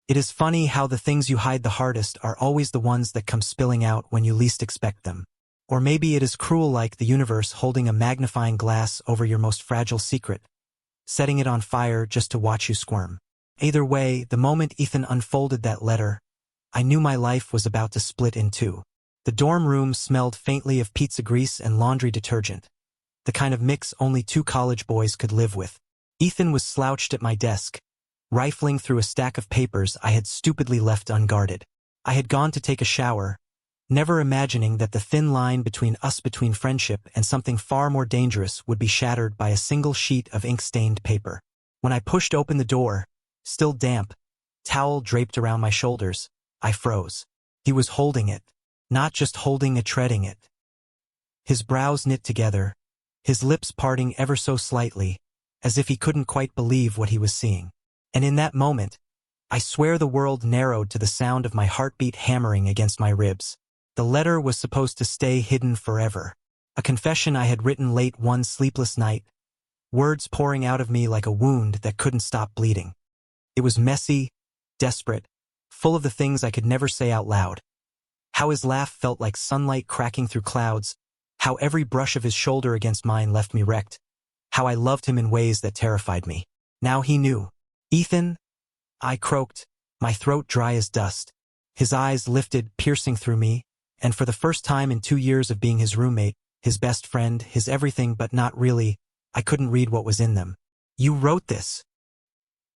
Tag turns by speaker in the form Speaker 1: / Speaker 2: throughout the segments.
Speaker 1: It is funny how the things you hide the hardest are always the ones that come spilling out when you least expect them. Or maybe it is cruel, like the universe holding a magnifying glass over your most fragile secret, setting it on fire just to watch you squirm. Either way, the moment Ethan unfolded that letter, I knew my life was about to split in two. The dorm room smelled faintly of pizza grease and laundry detergent, the kind of mix only two college boys could live with. Ethan was slouched at my desk, rifling through a stack of papers I had stupidly left unguarded. I had gone to take a shower, never imagining that the thin line between friendship and something far more dangerous would be shattered by a single sheet of ink-stained paper. When I pushed open the door, still damp, towel draped around my shoulders, I froze. He was holding it, not just holding it, treading it. His brows knit together, his lips parting ever so slightly, as if he couldn't quite believe what he was seeing. And in that moment, I swear the world narrowed to the sound of my heartbeat hammering against my ribs. The letter was supposed to stay hidden forever. A confession I had written late one sleepless night, words pouring out of me like a wound that couldn't stop bleeding. It was messy, desperate, full of the things I could never say out loud. How his laugh felt like sunlight cracking through clouds, how every brush of his shoulder against mine left me wrecked, how I loved him in ways that terrified me. Now he knew. "Ethan," I croaked, my throat dry as dust. His eyes lifted, piercing through me, and for the first time in 2 years of being his roommate, his best friend, his everything but not really, I couldn't read what was in them. "You wrote this."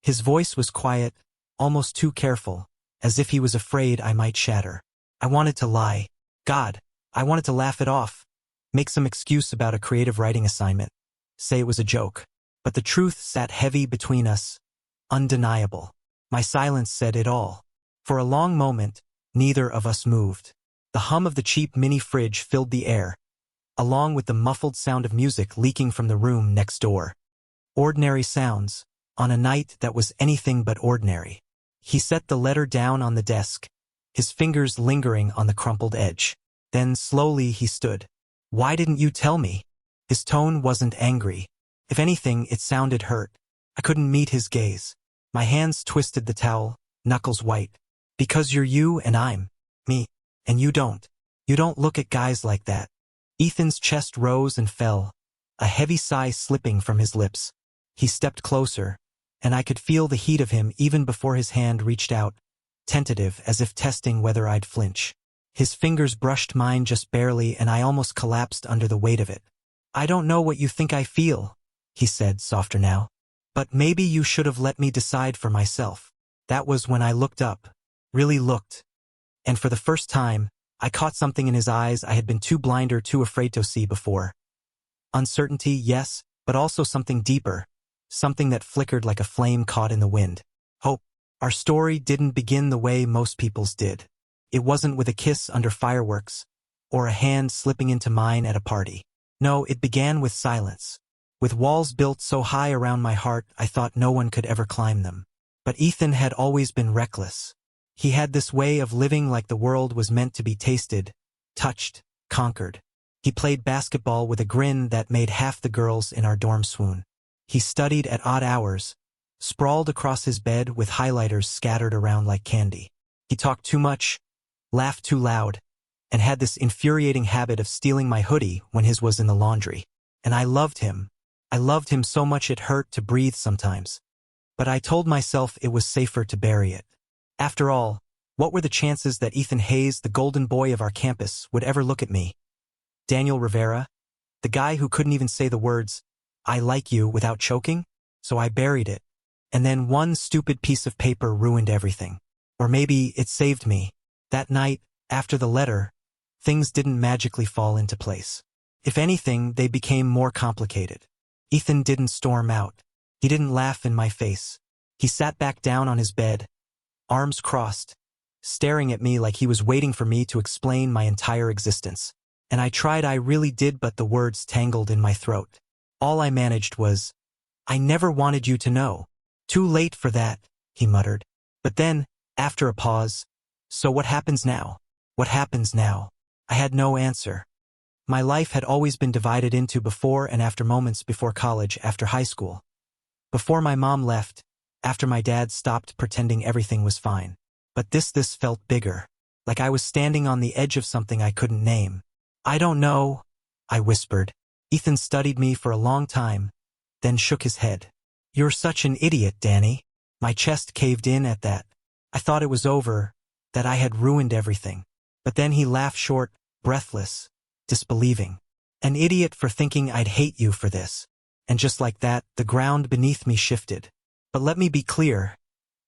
Speaker 1: His voice was quiet, almost too careful, as if he was afraid I might shatter. I wanted to lie. God, I wanted to laugh it off, make some excuse about a creative writing assignment, say it was a joke. But the truth sat heavy between us, undeniable. My silence said it all. For a long moment, neither of us moved. The hum of the cheap mini fridge filled the air, along with the muffled sound of music leaking from the room next door. Ordinary sounds, on a night that was anything but ordinary. He set the letter down on the desk, his fingers lingering on the crumpled edge. Then slowly he stood. "Why didn't you tell me?" His tone wasn't angry. If anything, it sounded hurt. I couldn't meet his gaze. My hands twisted the towel, knuckles white. "Because you're you and I'm me, and you don't. You don't look at guys like that." Ethan's chest rose and fell, a heavy sigh slipping from his lips. He stepped closer, and I could feel the heat of him even before his hand reached out, tentative as if testing whether I'd flinch. His fingers brushed mine just barely, and I almost collapsed under the weight of it. "I don't know what you think I feel," he said, softer now. "But maybe you should have let me decide for myself." That was when I looked up, really looked. And for the first time, I caught something in his eyes I had been too blind or too afraid to see before. Uncertainty, yes, but also something deeper, something that flickered like a flame caught in the wind. Hope. Our story didn't begin the way most people's did. It wasn't with a kiss under fireworks, or a hand slipping into mine at a party. No, it began with silence. With walls built so high around my heart I thought no one could ever climb them. But Ethan had always been reckless. He had this way of living like the world was meant to be tasted, touched, conquered. He played basketball with a grin that made half the girls in our dorm swoon. He studied at odd hours, sprawled across his bed with highlighters scattered around like candy. He talked too much, laughed too loud, and had this infuriating habit of stealing my hoodie when his was in the laundry. And I loved him. I loved him so much it hurt to breathe sometimes. But I told myself it was safer to bury it. After all, what were the chances that Ethan Hayes, the golden boy of our campus, would ever look at me? Daniel Rivera? The guy who couldn't even say the words, "I like you," without choking? So I buried it. And then one stupid piece of paper ruined everything. Or maybe it saved me. That night, after the letter, things didn't magically fall into place. If anything, they became more complicated. Ethan didn't storm out. He didn't laugh in my face. He sat back down on his bed, arms crossed, staring at me like he was waiting for me to explain my entire existence. And I tried, I really did, but the words tangled in my throat. All I managed was, "I never wanted you to know." "Too late for that," he muttered. But then, after a pause, "So what happens now? What happens now?" I had no answer. My life had always been divided into before and after moments: before college, after high school. Before my mom left, after my dad stopped pretending everything was fine. But this felt bigger, like I was standing on the edge of something I couldn't name. I don't know, I whispered. Ethan studied me for a long time, then shook his head. You're such an idiot, Danny. My chest caved in at that. I thought it was over, that I had ruined everything. But then he laughed short, breathless, disbelieving. An idiot for thinking I'd hate you for this. And just like that, the ground beneath me shifted. But let me be clear,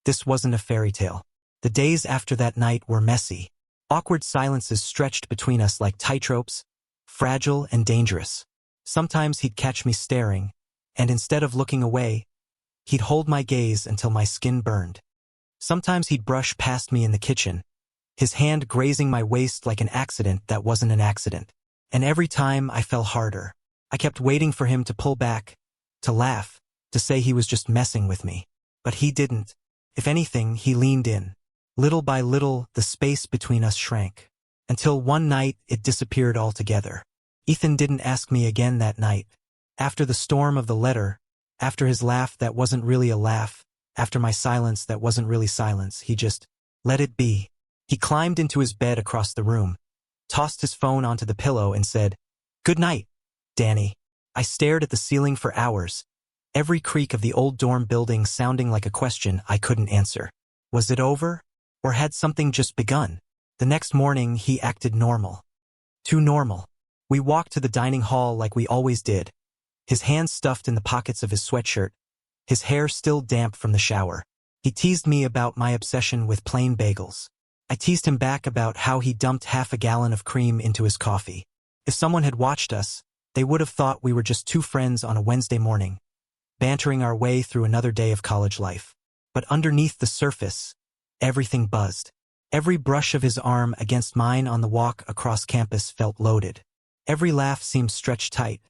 Speaker 1: this wasn't a fairy tale. The days after that night were messy. Awkward silences stretched between us like tightropes, fragile and dangerous. Sometimes he'd catch me staring, and instead of looking away, he'd hold my gaze until my skin burned. Sometimes he'd brush past me in the kitchen, his hand grazing my waist like an accident that wasn't an accident. And every time I fell harder. I kept waiting for him to pull back, to laugh, to say he was just messing with me. But he didn't. If anything, he leaned in. Little by little, the space between us shrank. Until one night, it disappeared altogether. Ethan didn't ask me again that night. After the storm of the letter, after his laugh that wasn't really a laugh, after my silence that wasn't really silence, he just let it be. He climbed into his bed across the room, tossed his phone onto the pillow and said, "Good night, Danny." I stared at the ceiling for hours, every creak of the old dorm building sounding like a question I couldn't answer. Was it over? Or had something just begun? The next morning, he acted normal. Too normal. We walked to the dining hall like we always did, his hands stuffed in the pockets of his sweatshirt, his hair still damp from the shower. He teased me about my obsession with plain bagels. I teased him back about how he dumped half a gallon of cream into his coffee. If someone had watched us, they would have thought we were just two friends on a Wednesday morning, bantering our way through another day of college life. But underneath the surface, everything buzzed. Every brush of his arm against mine on the walk across campus felt loaded. Every laugh seemed stretched tight,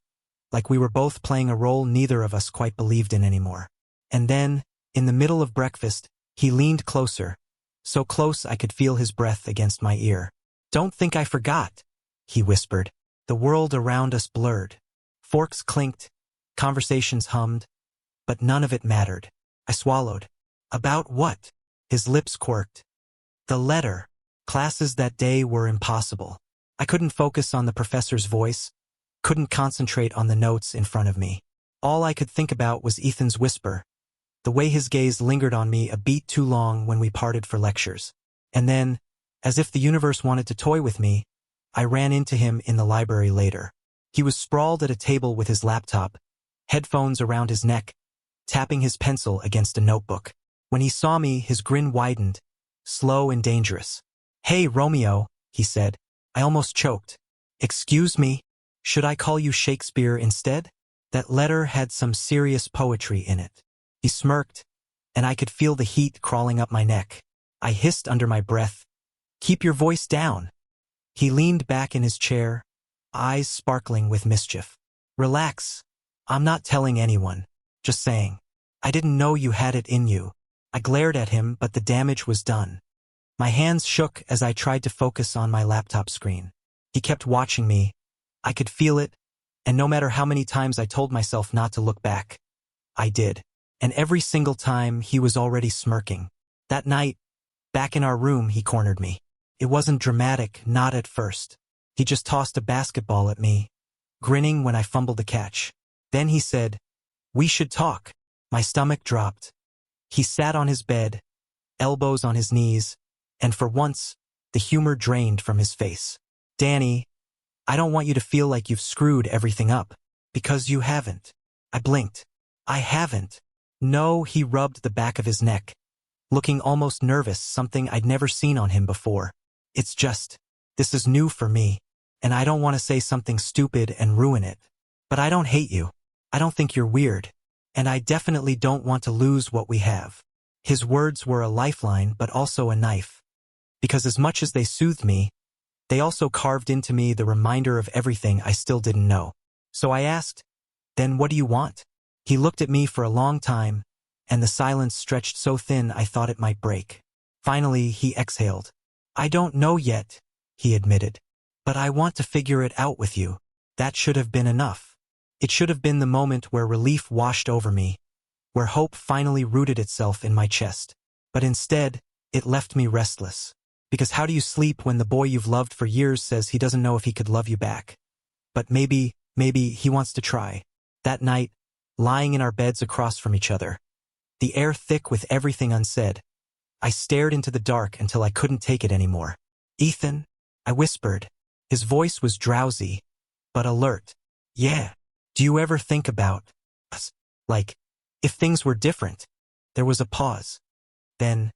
Speaker 1: like we were both playing a role neither of us quite believed in anymore. And then, in the middle of breakfast, he leaned closer, so close I could feel his breath against my ear. "Don't think I forgot," he whispered. The world around us blurred. Forks clinked, conversations hummed, but none of it mattered. I swallowed. About what? His lips quirked. The letter. Classes that day were impossible. I couldn't focus on the professor's voice, couldn't concentrate on the notes in front of me. All I could think about was Ethan's whisper, the way his gaze lingered on me a beat too long when we parted for lectures. And then, as if the universe wanted to toy with me, I ran into him in the library later. He was sprawled at a table with his laptop, headphones around his neck, tapping his pencil against a notebook. When he saw me, his grin widened, slow and dangerous. "Hey, Romeo," he said. I almost choked. "Excuse me, should I call you Shakespeare instead?" That letter had some serious poetry in it. He smirked, and I could feel the heat crawling up my neck. I hissed under my breath, "Keep your voice down." He leaned back in his chair, eyes sparkling with mischief. "Relax. I'm not telling anyone. Just saying. I didn't know you had it in you." I glared at him, but the damage was done. My hands shook as I tried to focus on my laptop screen. He kept watching me. I could feel it, and no matter how many times I told myself not to look back, I did. And every single time, he was already smirking. That night, back in our room, he cornered me. It wasn't dramatic, not at first. He just tossed a basketball at me, grinning when I fumbled the catch. Then he said, "We should talk." My stomach dropped. He sat on his bed, elbows on his knees, and for once, the humor drained from his face. "Danny, I don't want you to feel like you've screwed everything up, because you haven't." I blinked. "I haven't." "No," he rubbed the back of his neck, looking almost nervous, something I'd never seen on him before. "It's just, this is new for me, and I don't want to say something stupid and ruin it. But I don't hate you. I don't think you're weird. And I definitely don't want to lose what we have." His words were a lifeline, but also a knife. Because as much as they soothed me, they also carved into me the reminder of everything I still didn't know. So I asked, "Then what do you want?" He looked at me for a long time, and the silence stretched so thin I thought it might break. Finally, he exhaled. "I don't know yet," he admitted. "But I want to figure it out with you." That should have been enough. It should have been the moment where relief washed over me, where hope finally rooted itself in my chest. But instead, it left me restless. Because how do you sleep when the boy you've loved for years says he doesn't know if he could love you back? But maybe he wants to try. That night, lying in our beds across from each other, the air thick with everything unsaid, I stared into the dark until I couldn't take it anymore. "Ethan," I whispered. His voice was drowsy, but alert. "Yeah. Do you ever think about us? Like, if things were different?" There was a pause. Then,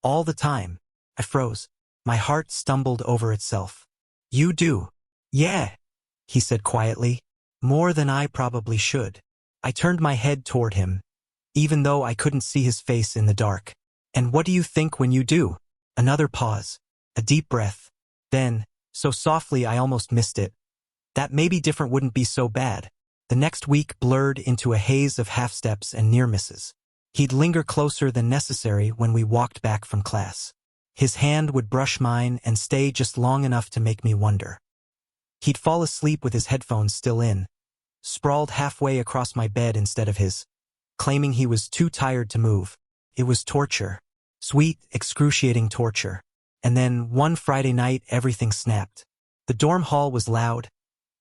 Speaker 1: all the time, I froze. My heart stumbled over itself. "You do?" "Yeah," he said quietly. "More than I probably should." I turned my head toward him, even though I couldn't see his face in the dark. "And what do you think when you do?" Another pause. A deep breath. Then, so softly I almost missed it, "That maybe different wouldn't be so bad." The next week blurred into a haze of half-steps and near-misses. He'd linger closer than necessary when we walked back from class. His hand would brush mine and stay just long enough to make me wonder. He'd fall asleep with his headphones still in, sprawled halfway across my bed instead of his, claiming he was too tired to move. It was torture. Sweet, excruciating torture. And then, one Friday night, everything snapped. The dorm hall was loud,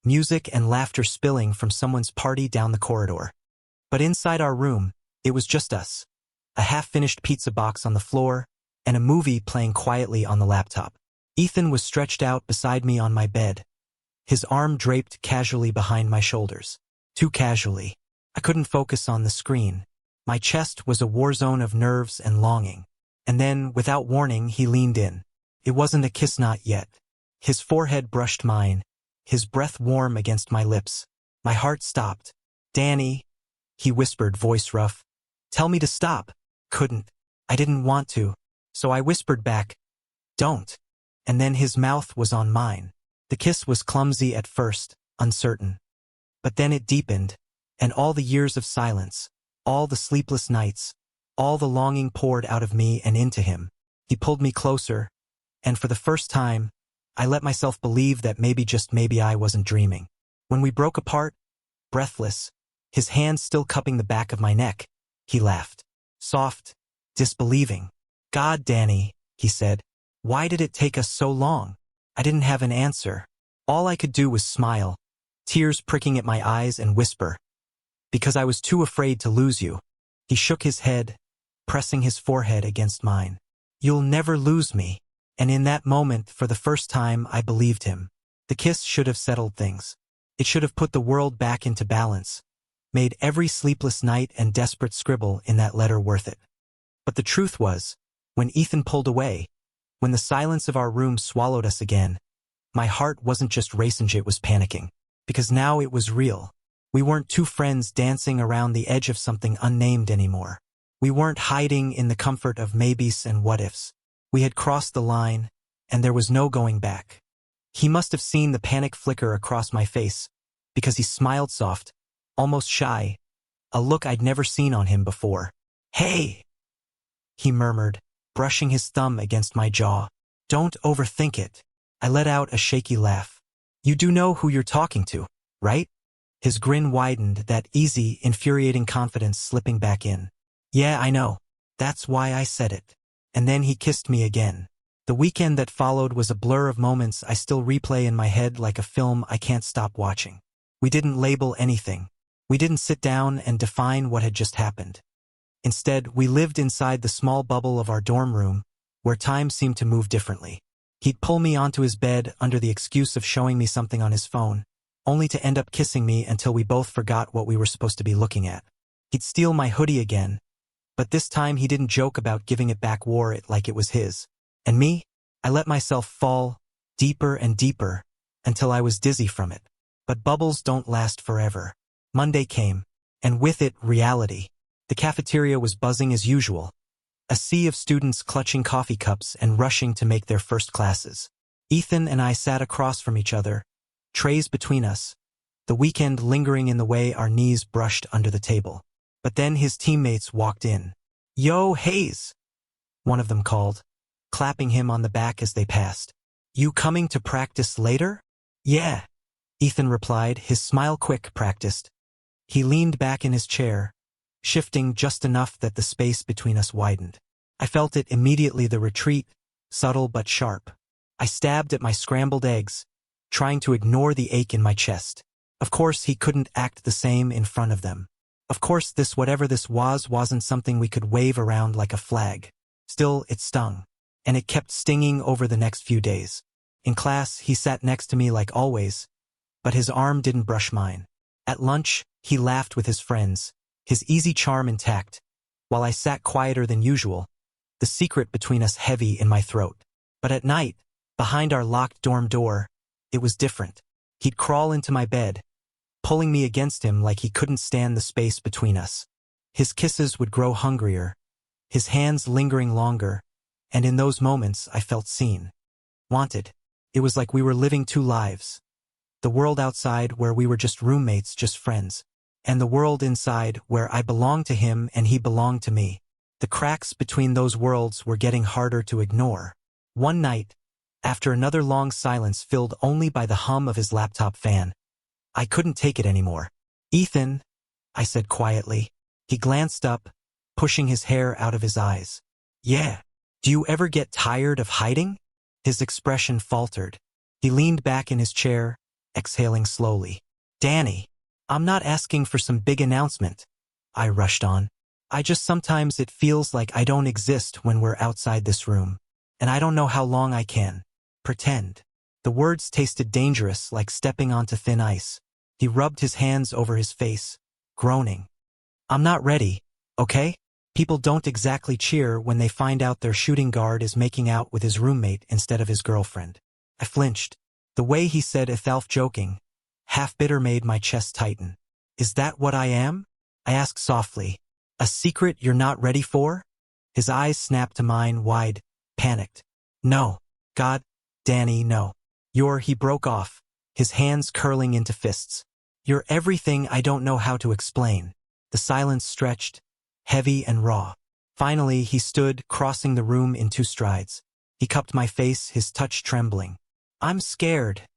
Speaker 1: music and laughter spilling from someone's party down the corridor. But inside our room, it was just us. A half-finished pizza box on the floor, and a movie playing quietly on the laptop. Ethan was stretched out beside me on my bed, his arm draped casually behind my shoulders. Too casually. I couldn't focus on the screen. My chest was a war zone of nerves and longing. And then, without warning, he leaned in. It wasn't a kiss, not yet. His forehead brushed mine, his breath warm against my lips. My heart stopped. "Danny," he whispered, voice rough. "Tell me to stop." Couldn't. I didn't want to. So I whispered back, "Don't." And then his mouth was on mine. The kiss was clumsy at first, uncertain. But then it deepened, and all the years of silence, all the sleepless nights, all the longing poured out of me and into him. He pulled me closer, and for the first time, I let myself believe that maybe, just maybe, I wasn't dreaming. When we broke apart, breathless, his hand still cupping the back of my neck, he laughed. Soft, disbelieving. "God, Danny," he said. "Why did it take us so long?" I didn't have an answer. All I could do was smile, tears pricking at my eyes, and whisper, "Because I was too afraid to lose you." He shook his head, pressing his forehead against mine. "You'll never lose me." And in that moment, for the first time, I believed him. The kiss should have settled things. It should have put the world back into balance, made every sleepless night and desperate scribble in that letter worth it. But the truth was, when Ethan pulled away, when the silence of our room swallowed us again, my heart wasn't just racing, it was panicking. Because now it was real. We weren't two friends dancing around the edge of something unnamed anymore. We weren't hiding in the comfort of maybes and what-ifs. We had crossed the line, and there was no going back. He must have seen the panic flicker across my face, because he smiled soft, almost shy, a look I'd never seen on him before. "Hey," he murmured, brushing his thumb against my jaw. "Don't overthink it." I let out a shaky laugh. "You do know who you're talking to, right?" His grin widened, that easy, infuriating confidence slipping back in. "Yeah, I know. That's why I said it." And then he kissed me again. The weekend that followed was a blur of moments I still replay in my head like a film I can't stop watching. We didn't label anything. We didn't sit down and define what had just happened. Instead, we lived inside the small bubble of our dorm room, where time seemed to move differently. He'd pull me onto his bed under the excuse of showing me something on his phone, only to end up kissing me until we both forgot what we were supposed to be looking at. He'd steal my hoodie again, but this time he didn't joke about giving it back, wore it like it was his. And me? I let myself fall, deeper and deeper, until I was dizzy from it. But bubbles don't last forever. Monday came, and with it, reality. The cafeteria was buzzing as usual. A sea of students clutching coffee cups and rushing to make their first classes. Ethan and I sat across from each other, trays between us, the weekend lingering in the way our knees brushed under the table. But then his teammates walked in. "Yo, Hayes," one of them called, clapping him on the back as they passed. "You coming to practice later?" "Yeah," Ethan replied, his smile quick, practiced. He leaned back in his chair, shifting just enough that the space between us widened. I felt it immediately, the retreat, subtle but sharp. I stabbed at my scrambled eggs, trying to ignore the ache in my chest. Of course, he couldn't act the same in front of them. Of course, whatever this wasn't something we could wave around like a flag. Still, it stung. And it kept stinging over the next few days. In class, he sat next to me like always, but his arm didn't brush mine. At lunch, he laughed with his friends, his easy charm intact, while I sat quieter than usual, the secret between us heavy in my throat. But at night, behind our locked dorm door, it was different. He'd crawl into my bed, pulling me against him like he couldn't stand the space between us. His kisses would grow hungrier, his hands lingering longer, and in those moments I felt seen. Wanted. It was like we were living two lives. The world outside where we were just roommates, just friends. And the world inside where I belonged to him and he belonged to me. The cracks between those worlds were getting harder to ignore. One night, after another long silence filled only by the hum of his laptop fan, I couldn't take it anymore. "Ethan," I said quietly. He glanced up, pushing his hair out of his eyes. "Yeah. Do you ever get tired of hiding?" His expression faltered. He leaned back in his chair, exhaling slowly. "Danny, I'm not asking for some big announcement," I rushed on. Sometimes it feels like I don't exist when we're outside this room, and I don't know how long I can pretend." The words tasted dangerous, like stepping onto thin ice. He rubbed his hands over his face, groaning. "I'm not ready, okay? People don't exactly cheer when they find out their shooting guard is making out with his roommate instead of his girlfriend." I flinched. The way he said it, half joking, half bitter, made my chest tighten. "Is that what I am?" I asked softly. "A secret you're not ready for?" His eyes snapped to mine, wide, panicked. "No. God, Danny, no. He broke off, his hands curling into fists. "You're everything I don't know how to explain." The silence stretched, heavy and raw. Finally, he stood, crossing the room in 2 strides. He cupped my face, his touch trembling. "I'm scared,"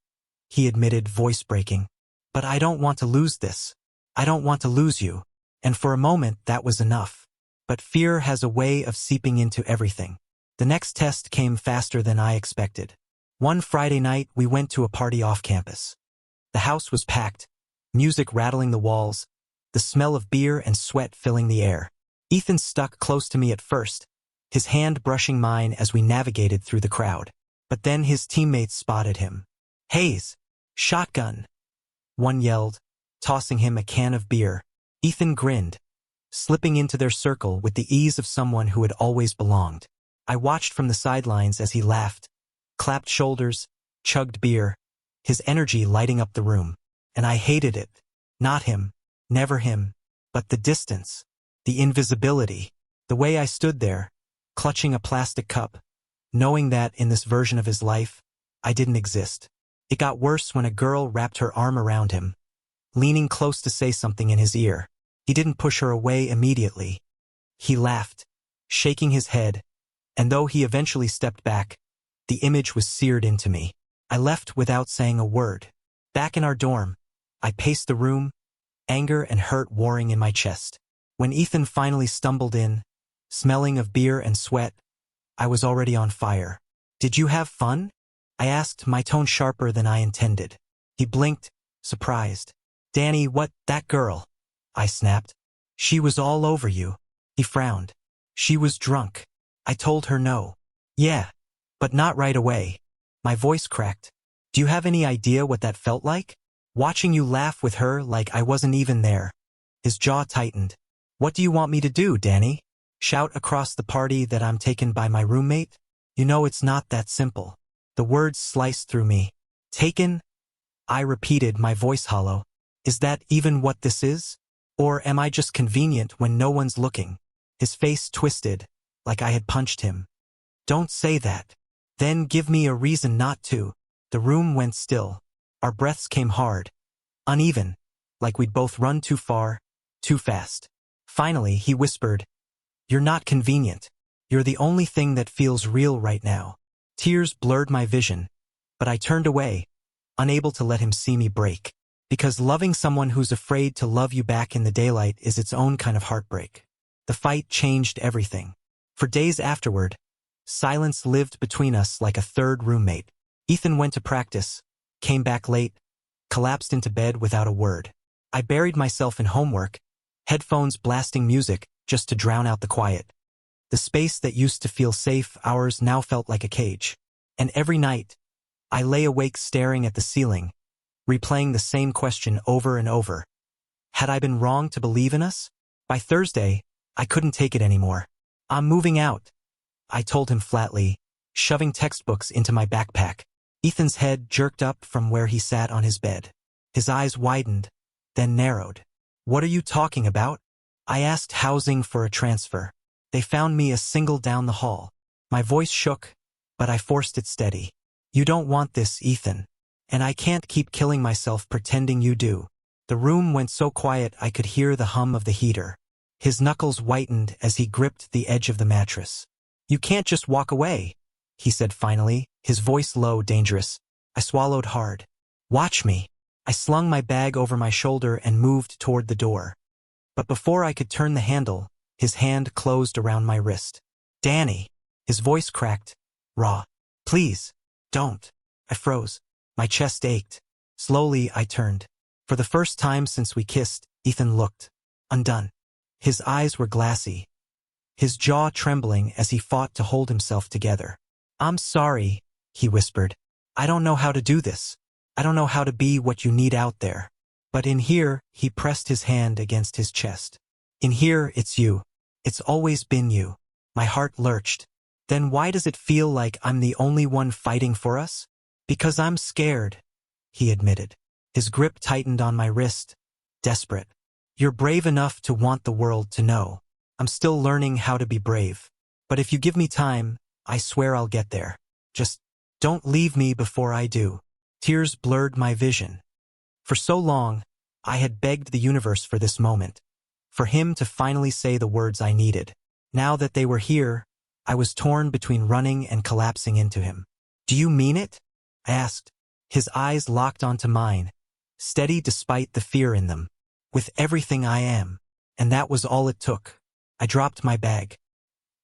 Speaker 1: he admitted, voice breaking. "But I don't want to lose this. I don't want to lose you." And for a moment, that was enough. But fear has a way of seeping into everything. The next test came faster than I expected. One Friday night, we went to a party off campus. The house was packed, music rattling the walls, the smell of beer and sweat filling the air. Ethan stuck close to me at first, his hand brushing mine as we navigated through the crowd. But then his teammates spotted him. "Hayes! Shotgun!" one yelled, tossing him a can of beer. Ethan grinned, slipping into their circle with the ease of someone who had always belonged. I watched from the sidelines as he laughed, clapped shoulders, chugged beer, his energy lighting up the room. And I hated it. Not him, never him, but the distance, the invisibility, the way I stood there, clutching a plastic cup, knowing that in this version of his life, I didn't exist. It got worse when a girl wrapped her arm around him, leaning close to say something in his ear. He didn't push her away immediately. He laughed, shaking his head, and though he eventually stepped back, the image was seared into me. I left without saying a word. Back in our dorm, I paced the room, anger and hurt warring in my chest. When Ethan finally stumbled in, smelling of beer and sweat, I was already on fire. "Did you have fun?" I asked, my tone sharper than I intended. He blinked, surprised. "Danny, that girl?" I snapped. "She was all over you." He frowned. "She was drunk. I told her no." "Yeah, but not right away." My voice cracked. "Do you have any idea what that felt like? Watching you laugh with her like I wasn't even there." His jaw tightened. "What do you want me to do, Danny? Shout across the party that I'm taken by my roommate? You know it's not that simple." The words sliced through me. "Taken?" I repeated, my voice hollow. "Is that even what this is? Or am I just convenient when no one's looking?" His face twisted, like I had punched him. "Don't say that. Then give me a reason not to." The room went still. Our breaths came hard, uneven, like we'd both run too far, too fast. Finally, he whispered, "You're not convenient. You're the only thing that feels real right now." Tears blurred my vision, but I turned away, unable to let him see me break. Because loving someone who's afraid to love you back in the daylight is its own kind of heartbreak. The fight changed everything. For days afterward, silence lived between us like a third roommate. Ethan went to practice, came back late, collapsed into bed without a word. I buried myself in homework, headphones blasting music just to drown out the quiet. The space that used to feel safe hours now felt like a cage. And every night, I lay awake staring at the ceiling, replaying the same question over and over. Had I been wrong to believe in us? By Thursday, I couldn't take it anymore. I'm moving out, I told him flatly, shoving textbooks into my backpack. Ethan's head jerked up from where he sat on his bed. His eyes widened, then narrowed. What are you talking about? I asked, housing for a transfer. They found me a single down the hall. My voice shook, but I forced it steady. You don't want this, Ethan. And I can't keep killing myself pretending you do. The room went so quiet I could hear the hum of the heater. His knuckles whitened as he gripped the edge of the mattress. You can't just walk away, he said finally, his voice low, dangerous. I swallowed hard. Watch me. I slung my bag over my shoulder and moved toward the door. But before I could turn the handle, his hand closed around my wrist. Danny. His voice cracked, raw. Please, don't. I froze. My chest ached. Slowly, I turned. For the first time since we kissed, Ethan looked undone. His eyes were glassy, his jaw trembling as he fought to hold himself together. I'm sorry, he whispered. I don't know how to do this. I don't know how to be what you need out there. But in here, he pressed his hand against his chest. In here, it's you. It's always been you. My heart lurched. Then why does it feel like I'm the only one fighting for us? Because I'm scared, he admitted. His grip tightened on my wrist, desperate. You're brave enough to want the world to know. I'm still learning how to be brave. But if you give me time, I swear I'll get there. Just don't leave me before I do. Tears blurred my vision. For so long, I had begged the universe for this moment, for him to finally say the words I needed. Now that they were here, I was torn between running and collapsing into him. Do you mean it? I asked. His eyes locked onto mine, steady despite the fear in them. With everything I am. And that was all it took. I dropped my bag.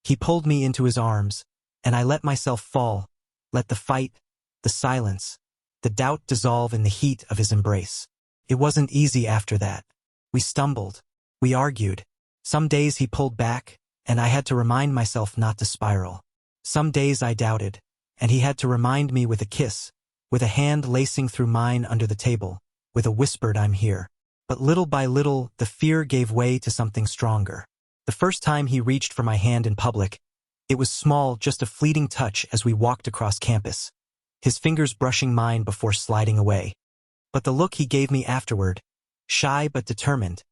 Speaker 1: He pulled me into his arms, and I let myself fall, let the fight, the silence, the doubt dissolve in the heat of his embrace. It wasn't easy after that. We stumbled. We argued. Some days he pulled back, and I had to remind myself not to spiral. Some days I doubted, and he had to remind me with a kiss, with a hand lacing through mine under the table, with a whispered I'm here. But little by little, the fear gave way to something stronger. The first time he reached for my hand in public, it was small, just a fleeting touch as we walked across campus, his fingers brushing mine before sliding away. But the look he gave me afterward, shy but determined,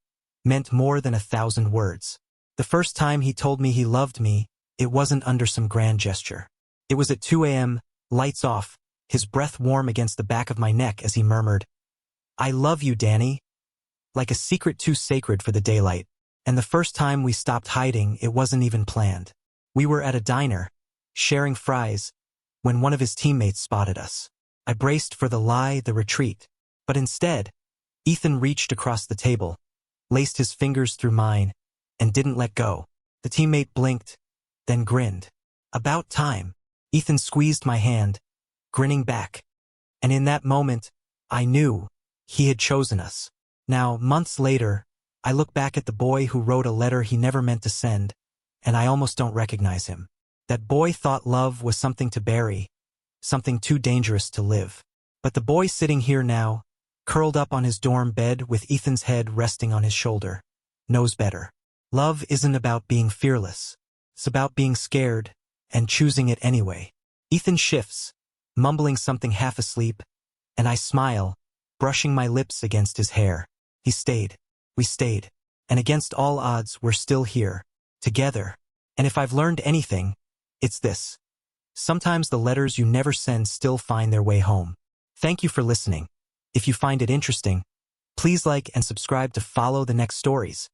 Speaker 1: meant more than 1,000 words. The first time he told me he loved me, it wasn't under some grand gesture. It was at 2 a.m., lights off, his breath warm against the back of my neck as he murmured, I love you, Danny. Like a secret too sacred for the daylight. And the first time we stopped hiding, it wasn't even planned. We were at a diner, sharing fries, when one of his teammates spotted us. I braced for the lie, the retreat. But instead, Ethan reached across the table, laced his fingers through mine, and didn't let go. The teammate blinked, then grinned. About time. Ethan squeezed my hand, grinning back. And in that moment, I knew he had chosen us. Now, months later, I look back at the boy who wrote a letter he never meant to send, and I almost don't recognize him. That boy thought love was something to bury, something too dangerous to live. But the boy sitting here now, curled up on his dorm bed with Ethan's head resting on his shoulder, knows better. Love isn't about being fearless. It's about being scared and choosing it anyway. Ethan shifts, mumbling something half asleep, and I smile, brushing my lips against his hair. He stayed. We stayed. And against all odds, we're still here, together. And if I've learned anything, it's this. Sometimes the letters you never send still find their way home. Thank you for listening. If you find it interesting, please like and subscribe to follow the next stories.